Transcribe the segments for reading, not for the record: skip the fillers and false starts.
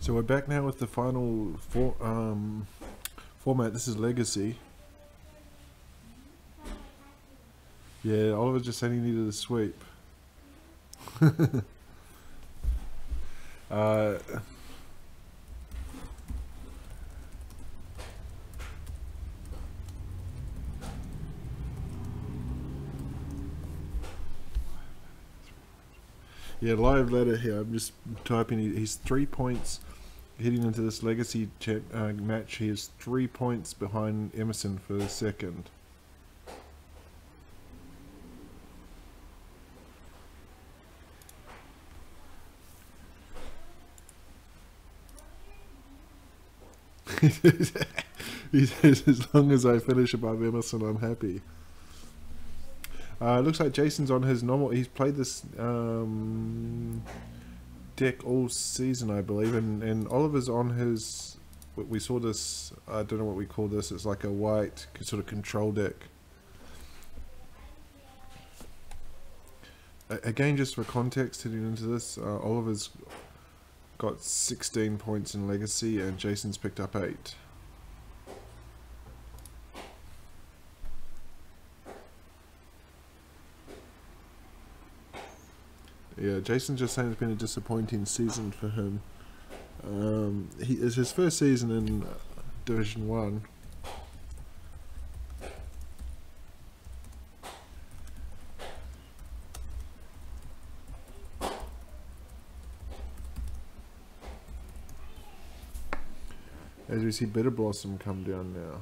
So we're back now with the final format. This is Legacy. Yeah, Oliver just said he needed a sweep. uh, yeah, live ladder here. I'm just typing. He's 3 points heading into this Legacy match. He is 3 points behind Emerson for the second. He says, as long as I finish above Emerson, I'm happy. Looks like Jason's on his normal. He's played this deck all season, I believe, and Oliver's on his. We saw this. I don't know what we call this. It's like a white sort of control deck. Again, just for context, heading into this, Oliver's got 16 points in Legacy, and Jason's picked up 8. Yeah, Jason's just saying it's been a disappointing season for him. It's his first season in Division 1. As we see Bitter Blossom come down now.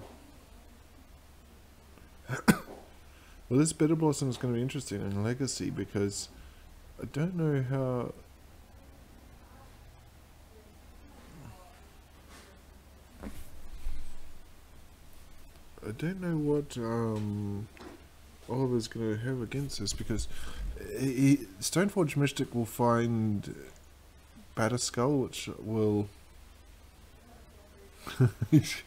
Well, this Bitter Blossom is going to be interesting in Legacy because I don't know how. I don't know what Oliver's going to have against this because Stoneforge Mystic will find Batterskull, which will. He's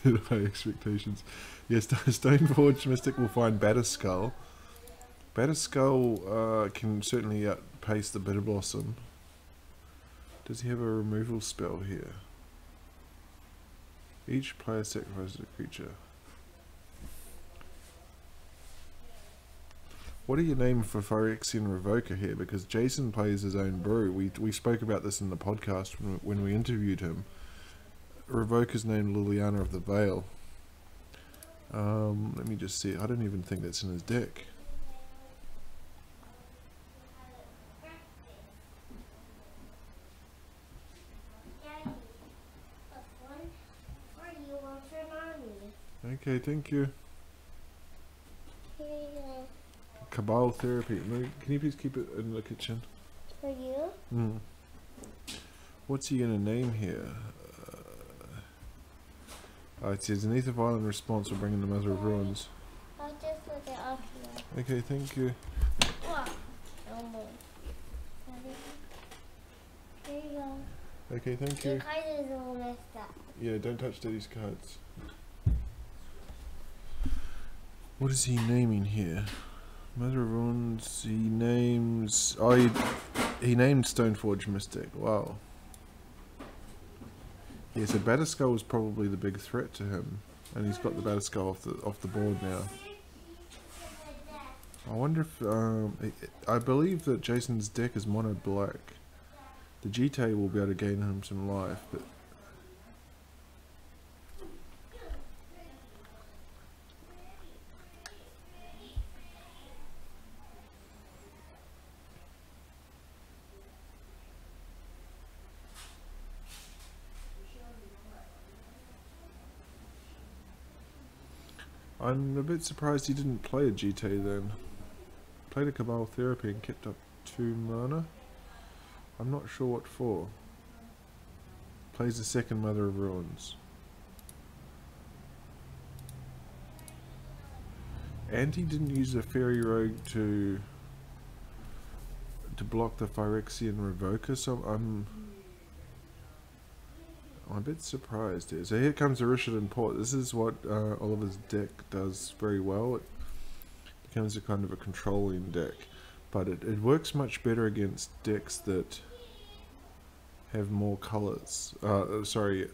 had high expectations. Yes, Stoneforge Mystic will find Batterskull. Batterskull can certainly outpace the Bitter Blossom. Does he have a removal spell here? Each player sacrifices a creature. What are you naming for Phyrexian Revoker here? Because Jason plays his own brew. We spoke about this in the podcast when we interviewed him. Revoker's named Liliana of the Veil. Let me just see. I don't even think that's in his deck. Okay, thank you. Cabal Therapy. Can you please keep it in the kitchen? For you? What's he gonna name here? It says an Ether Violent response will bring in the Mother of Ruins. I'll just put it up here. Okay, thank you. There you go. Okay, thank Your you. card is all messed up. Yeah, don't touch Daddy's cards. What is he naming here? Mother of Ruins. He names. Oh, he named Stoneforge Mystic. Wow. Yeah, so Batterskull was probably the big threat to him, and he's got the Batterskull off the board now. I wonder if I believe that Jason's deck is mono black. The GTA will be able to gain him some life, but I'm a bit surprised he didn't play a GTA then. Played a Cabal Therapy and kept up 2 mana. I'm not sure what for. Plays the second Mother of Ruins. And he didn't use a Fairy Rogue to block the Phyrexian Revoker, so I'm a bit surprised here. So here comes the Rishadan Port. This is what Oliver's deck does very well. It becomes a kind of a controlling deck. But it works much better against decks that have more colors. Sorry,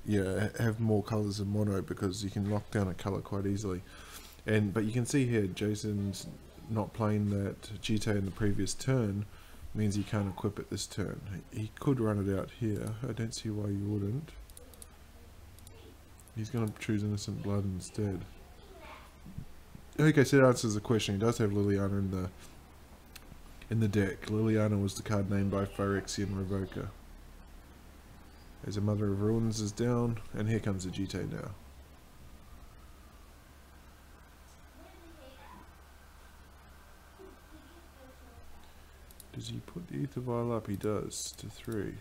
yeah, have more colors than mono because you can lock down a color quite easily. But you can see here, Jason's not playing that GT in the previous turn, means he can't equip it this turn. He could run it out here. I don't see why you wouldn't. He's going to choose Innocent Blood instead. Okay, so that answers the question. He does have Liliana in the deck. Liliana was the card named by Phyrexian Revoker. As a Mother of Ruins is down, and here comes the GT now. Does he put the Ether Vial up? He does, to 3.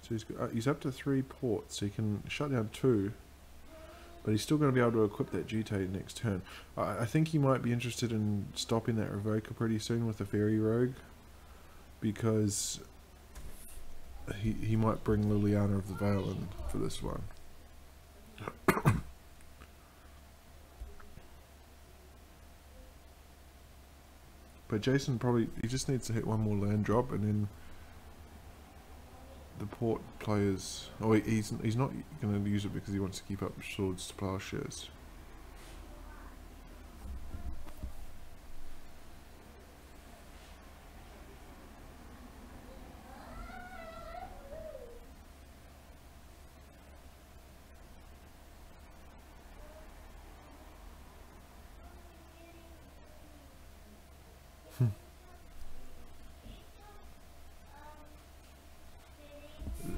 So he's up to 3 ports, so he can shut down 2, but he's still going to be able to equip that GT next turn. I think he might be interested in stopping that Revoker pretty soon with the Fairy Rogue, because he might bring Liliana of the Veil in for this one. But Jason he just needs to hit one more land drop, and then the port players... Oh, he's not going to use it because he wants to keep up Swords to Plowshares.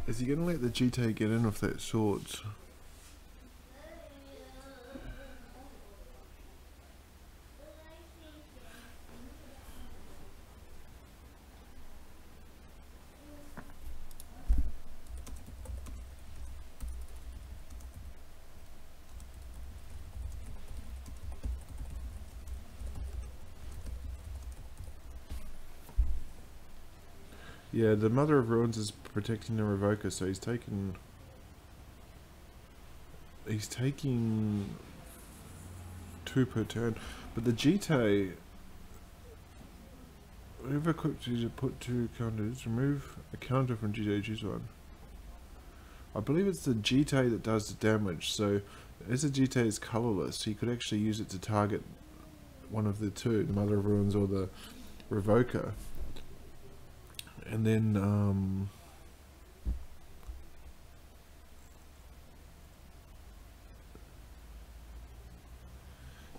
Is he going to let the GT get in with that Swords? Yeah, the Mother of Ruins is protecting the Revoker, so he's taking 2 per turn. But the GT, whenever equipped, you put 2 counters. Remove a counter from GT, choose one. I believe it's the GT that does the damage, so as the GT is colorless, he could actually use it to target one of the 2, the Mother of Ruins or the Revoker. And then,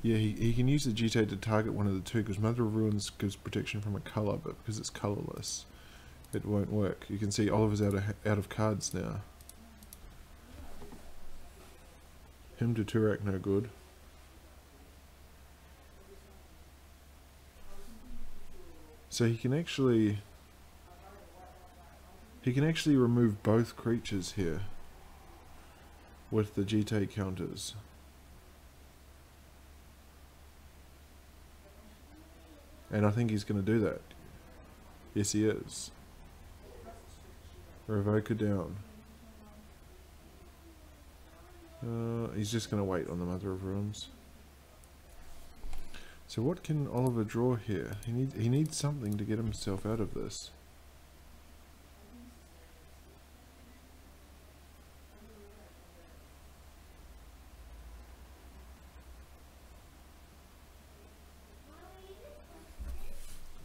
yeah, he can use the GT to target one of the 2, because Mother of Ruins gives protection from a colour, but because it's colourless, it won't work. You can see Oliver's out of cards now. Him to Turak, no good. So he can actually remove both creatures here with the GT counters. And I think he's going to do that. Yes, he is. Revoker down. He's just going to wait on the Mother of Ruins. So what can Oliver draw here? He needs something to get himself out of this.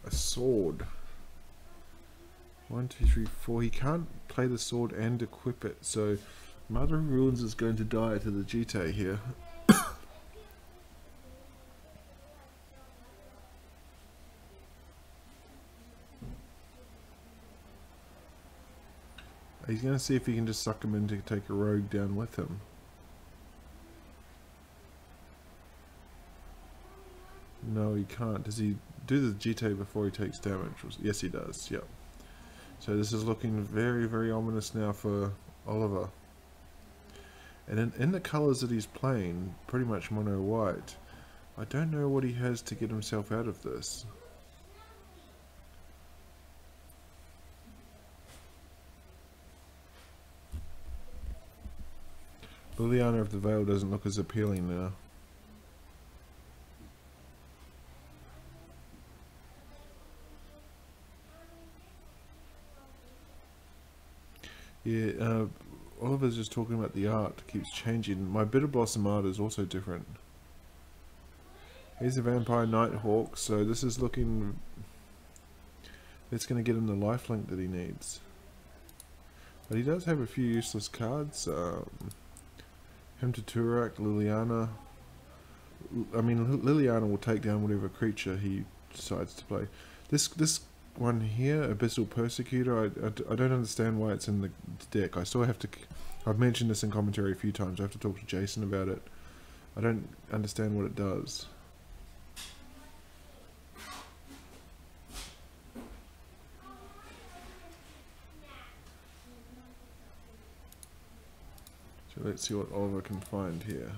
A sword. 1, 2, 3, 4. He can't play the sword and equip it, so Mother of Ruins is going to die to the GT here. He's going to see if he can just suck him in to take a rogue down with him. No, he can't. Does he do the GT before he takes damage? Yes, he does. Yep. So this is looking very, very ominous now for Oliver. And in the colours that he's playing, pretty much mono white, I don't know what he has to get himself out of this. Liliana of the Veil doesn't look as appealing now. Yeah, Oliver's just talking about the art keeps changing. My Bitter Blossom art is also different. Here's a Vampire Nighthawk, so this is looking... It's going to get him the lifelink that he needs. But he does have a few useless cards. Him to Turak, Liliana. I mean, Liliana will take down whatever creature he decides to play. This one here, Abyssal Persecutor, I don't understand why it's in the deck. I still have to... I've mentioned this in commentary a few times. I have to talk to Jason about it. I don't understand what it does. So let's see what Oliver can find here.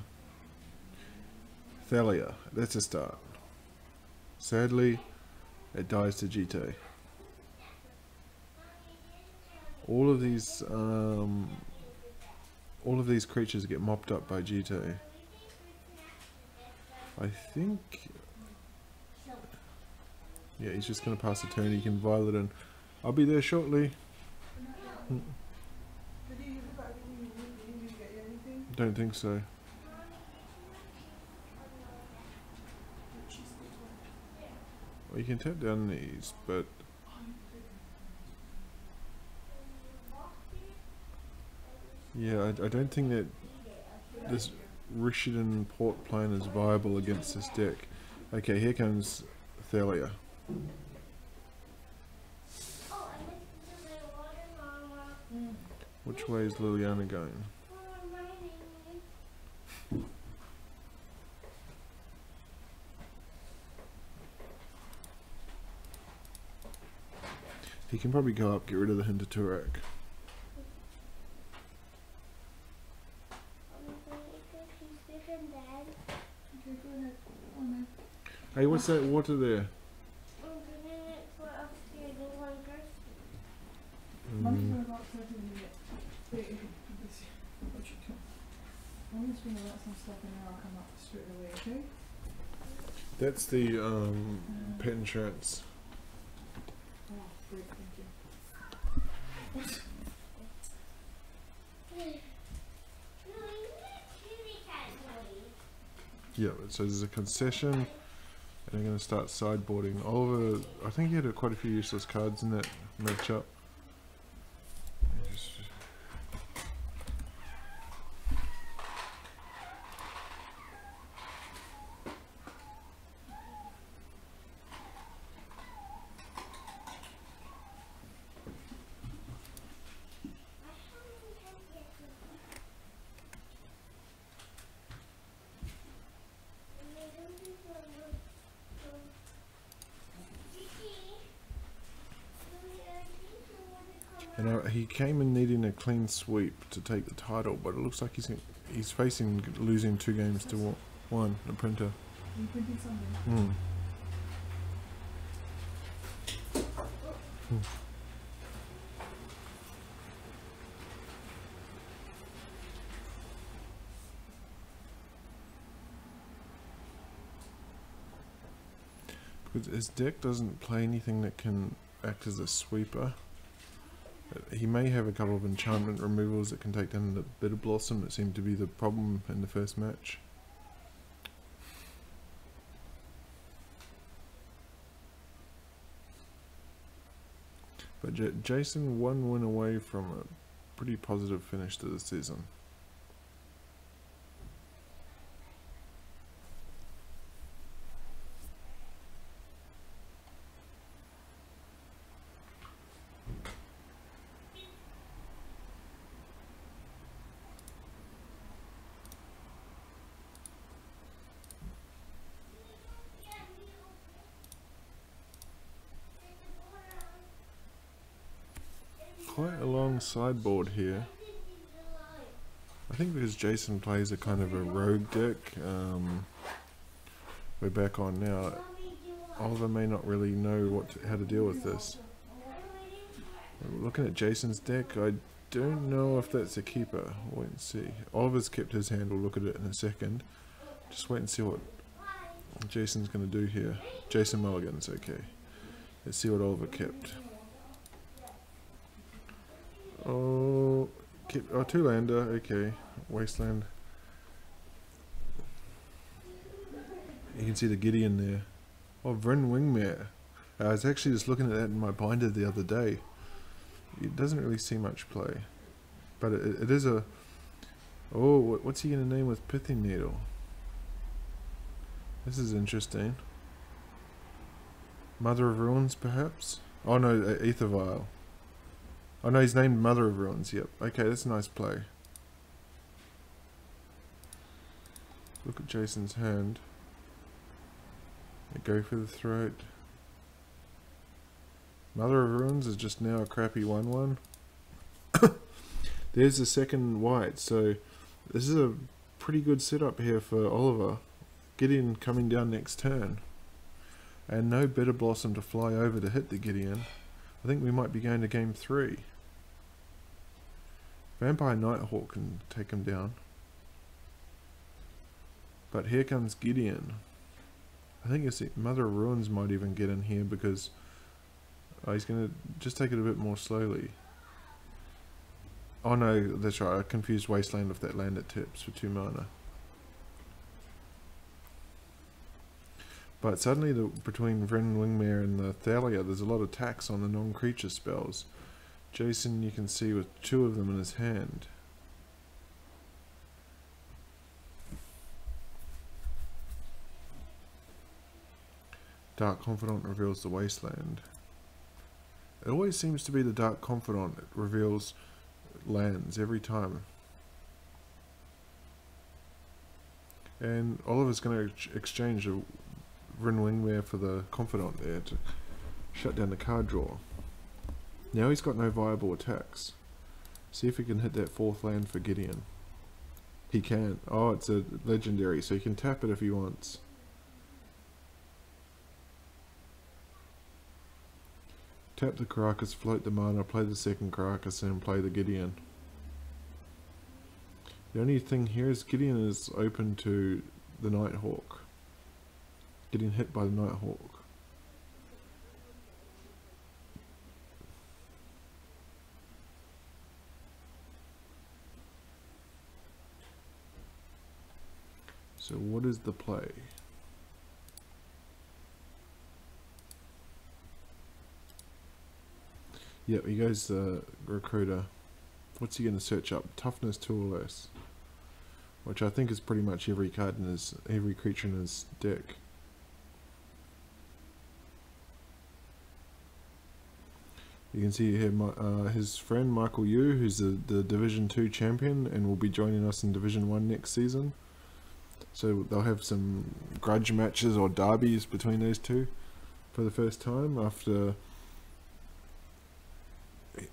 Thalia, that's a start. Sadly, it dies to GT. All of these creatures get mopped up by GT. I think... Yeah, he's just going to pass the turn. He can Violet in. I'll be there shortly. Don't think so. Well, you can tap down these, but... Yeah, I don't think that this Rishidan Port plan is viable against this deck. Okay, here comes Thalia. Which way is Liliana going? He can probably go up, get rid of the Hinter Turak. Hey, what's that water there? Mum's got about 30 minutes. Wait, if you're busy. What you do? I'm just gonna let some stuff in there, I'll come up straight away, okay? That's the pet insurance. Oh, great, thank you. Yeah, so there's a concession, and I'm going to start sideboarding. Oliver, I think he had quite a few useless cards in that matchup. And he came in needing a clean sweep to take the title, but it looks like he's facing losing 2 games to 1, the printer. Are you printing something? Because his deck doesn't play anything that can act as a sweeper. He may have a couple of enchantment removals that can take down the Bitter Blossom that seemed to be the problem in the first match. But Jason 1 win away from a pretty positive finish to the season. Quite a long sideboard here. I think because Jason plays a kind of a rogue deck, we're back on now. Oliver may not really know how to deal with this. Looking at Jason's deck, I don't know if that's a keeper. Wait and see. Oliver's kept his hand, we'll look at it in a second. Just wait and see what Jason's going to do here. Jason Mulligan's okay. Let's see what Oliver kept. Oh, two lander. Okay, Wasteland. You can see the Gideon there. Oh, Vryn Wingmare. I was actually just looking at that in my binder the other day. It doesn't really see much play, but it is a. Oh, what's he gonna name with Pithing Needle? This is interesting. Mother of Ruins, perhaps? Oh no, Aether Vial. Oh no, he's named Mother of Ruins, yep. Okay, that's a nice play. Look at Jason's hand. Go for the throat. Mother of Ruins is just now a crappy 1-1. There's the second white, so this is a pretty good setup here for Oliver. Gideon coming down next turn. And no Bitter Blossom to fly over to hit the Gideon. I think we might be going to game 3. Vampire Nighthawk can take him down. But here comes Gideon. I think it's Mother of Ruins might even get in here because he's going to just take it a bit more slowly. Oh no, that's right, I confused Wasteland with that land at tips for 2 mana. But suddenly between Vryn Wingmare and the Thalia, there's a lot of tax on the non-creature spells. Jason, you can see with 2 of them in his hand. Dark Confidant reveals the Wasteland. It always seems to be the Dark Confidant that reveals lands every time. And Oliver's going to exchange a Vryn Wingmare for the Confidant there to shut down the card draw. Now he's got no viable attacks. See if he can hit that 4th land for Gideon. He can. Oh, it's a legendary, so he can tap it if he wants. Tap the Karakas, float the mana, play the second Karakas, and play the Gideon. The only thing here is Gideon is open to the Nighthawk. Getting hit by the Nighthawk. So what is the play? Yep, he goes the Recruiter. What's he going to search up? Toughness 2 or less. Which I think is pretty much every card in his, every creature in his deck. You can see here his friend Michael Yu, who's the Division 2 champion and will be joining us in Division 1 next season. So they'll have some grudge matches or derbies between those two for the first time after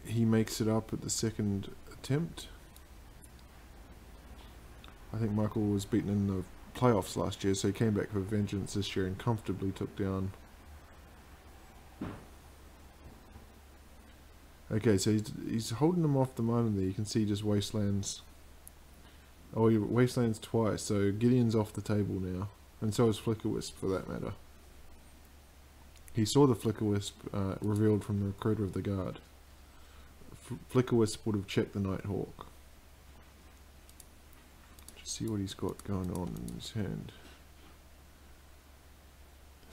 he makes it up at the second attempt. I think Michael was beaten in the playoffs last year, so he came back for vengeance this year and comfortably took down. Okay, so he's holding them off the moment there. You can see just Wastelands. Oh, Wastelands twice, so Gideon's off the table now. And so is Flickerwisp for that matter. He saw the Flickerwisp revealed from the Recruiter of the Guard. Flickerwisp would have checked the Nighthawk. Just see what he's got going on in his hand.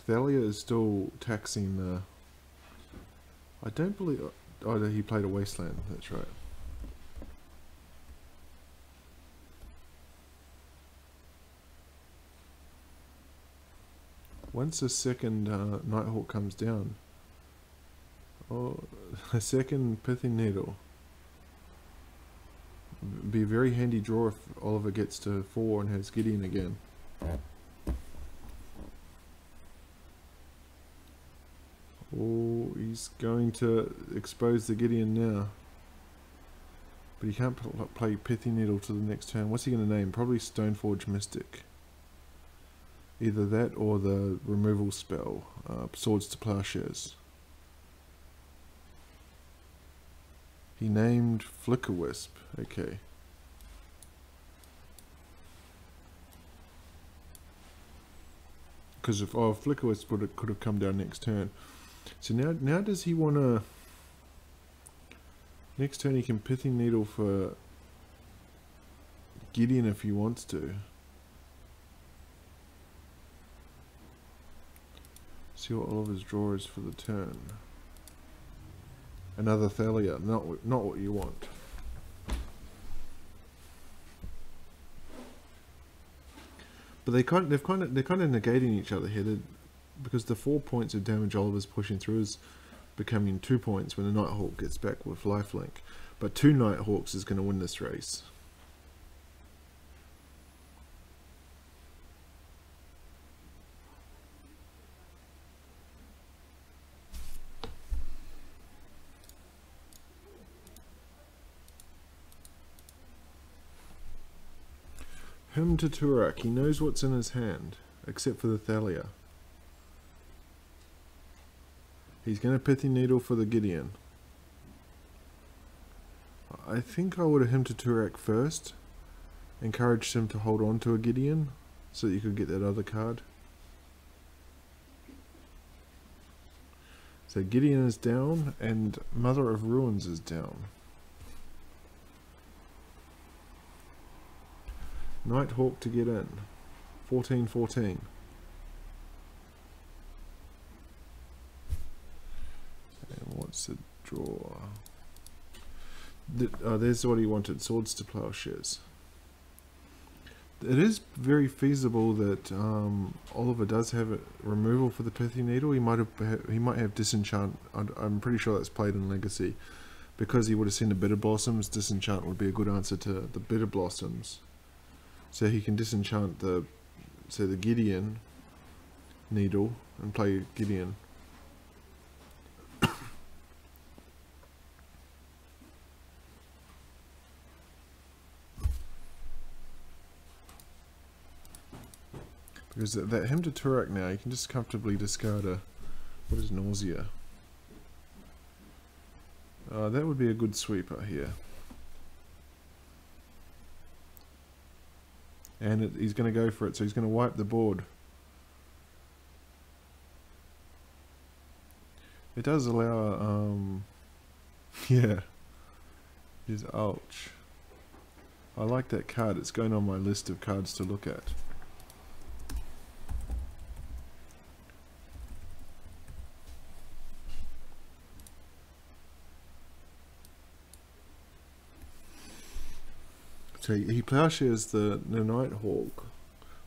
Thalia is still taxing the... I don't believe... Oh, he played a Wasteland, that's right. Once the second Nighthawk comes down, oh, a second Pithing Needle. Be a very handy draw if Oliver gets to 4 and has Gideon again. Oh, he's going to expose the Gideon now. But he can't play Pithing Needle to the next turn. What's he going to name? Probably Stoneforge Mystic. Either that or the removal spell, Swords to Plowshares. He named Flickerwisp. Okay. Because if Flickerwisp could have come down next turn. So now does he want to? Next turn he can Pithing Needle for Gideon if he wants to. See what Oliver's draw is for the turn. Another Thalia, not what you want. But they're kind of negating each other here, because the 4 points of damage Oliver's pushing through is becoming 2 points when the Nighthawk gets back with lifelink. But 2 Nighthawks is going to win this race. Him to Turak, he knows what's in his hand, except for the Thalia. He's going to Pithing Needle for the Gideon. I think I would have him to Turak first, encouraged him to hold on to a Gideon, so that you could get that other card. So Gideon is down, and Mother of Ruins is down. Nighthawk to get in. 14-14. And what's the draw? There's what he wanted. Swords to Plowshares. It is very feasible that Oliver does have a removal for the Pithing Needle. He might have Disenchant. I'm pretty sure that's played in Legacy. Because he would have seen the Bitter Blossoms, Disenchant would be a good answer to the Bitter Blossoms. So he can disenchant the Gideon Needle and play Gideon. Because that him to Turak now, you can just comfortably discard a, what is Nausea? That would be a good sweeper here. And he's going to go for it, so he's going to wipe the board. It does allow, yeah, he's ouch. I like that card, it's going on my list of cards to look at. So he plowshares the Nighthawk.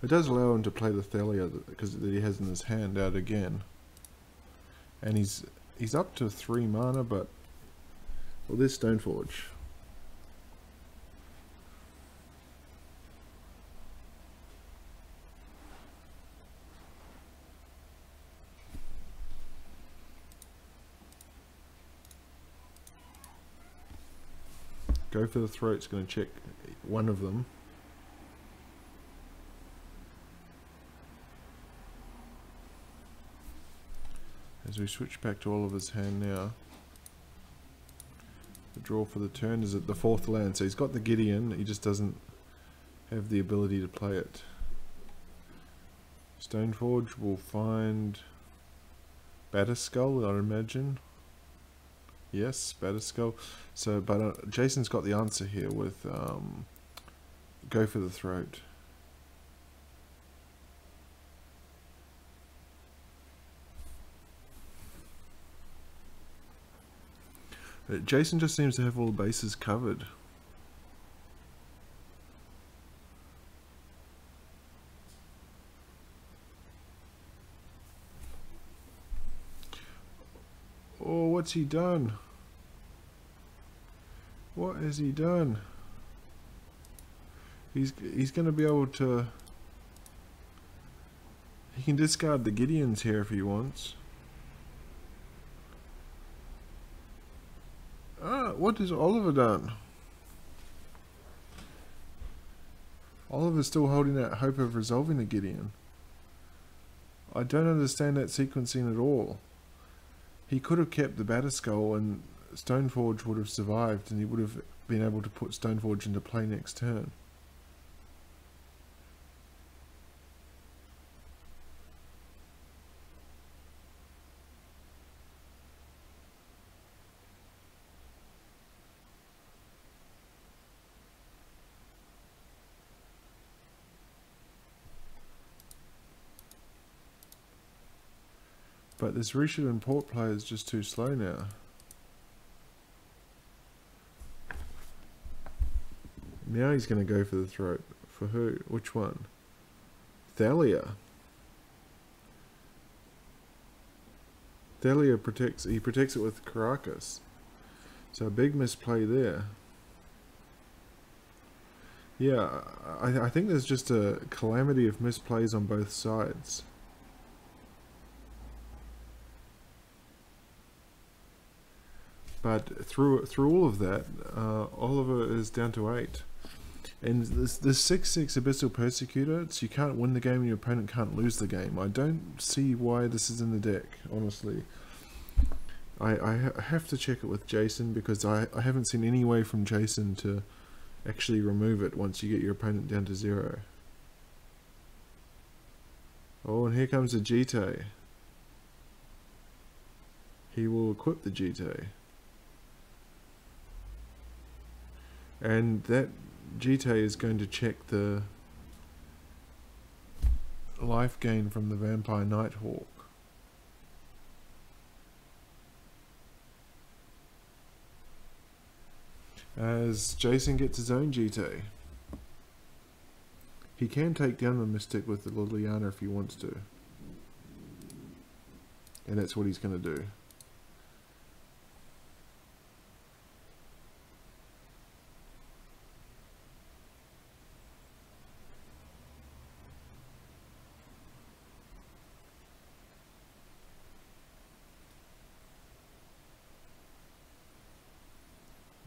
It does allow him to play the Thalia because he has in his hand out again. And he's up to 3 mana, but well, there's Stoneforge. Go for the Throat's going to check one of them. As we switch back to Oliver's hand now. The draw for the turn is at the 4th land, so he's got the Gideon, he just doesn't have the ability to play it. Stoneforge will find Batterskull, I'd imagine. Yes, Batterskull. So, but Jason's got the answer here with Go for the Throat. Jason just seems to have all the bases covered. Oh, what's he done? What has he done? He's going to be able to... He can discard the Gideons here if he wants. Ah, what has Oliver done? Oliver's still holding that hope of resolving the Gideon. I don't understand that sequencing at all. He could have kept the Batterskull and Stoneforge would have survived and he would have been able to put Stoneforge into play next turn. But this Rishadan Port player is just too slow now. Now he's going to go for the throat. For who? Which one? Thalia. Thalia protects it with Caracas. So a big misplay there. Yeah, I think there's just a calamity of misplays on both sides. But through all of that, Oliver is down to 8. And this 6/6 Abyssal Persecutor, so you can't win the game and your opponent can't lose the game. I don't see why this is in the deck, honestly. I have to check it with Jason, because I haven't seen any way from Jason to actually remove it once you get your opponent down to 0. Oh, and here comes a Jite. He will equip the Jite. And that Jite is going to check the life gain from the Vampire Nighthawk. As Jason gets his own Jite. He can take down the Mystic with the Liliana if he wants to. And that's what he's going to do.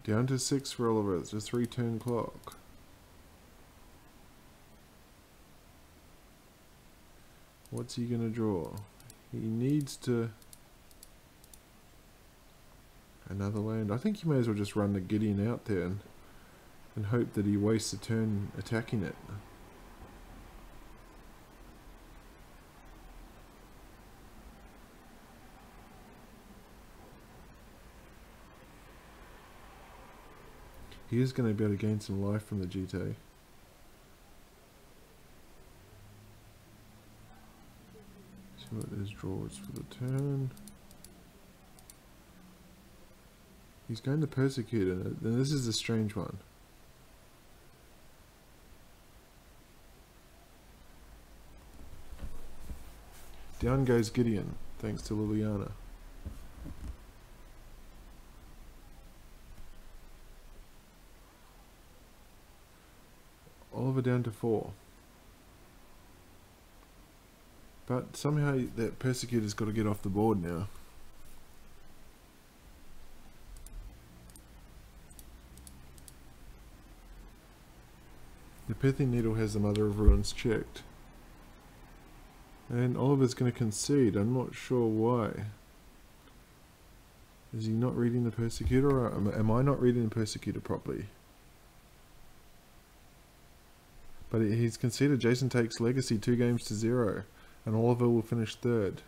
Down to 6 for Oliver. It's a 3-turn clock. What's he going to draw? He needs to... Another land. I think he may as well just run the Gideon out there and hope that he wastes a turn attacking it. He is going to be able to gain some life from the Jite. See what his draw is for the turn. He's going to persecute it, and this is a strange one. Down goes Gideon, thanks to Liliana. Oliver down to 4. But somehow that Persecutor's got to get off the board now. The Pithing Needle has the Mother of Ruins checked. And Oliver's going to concede. I'm not sure why. Is he not reading the Persecutor, or am I not reading the Persecutor properly? But he's conceded. Jason takes Legacy 2 games to 0, and Oliver will finish 3rd.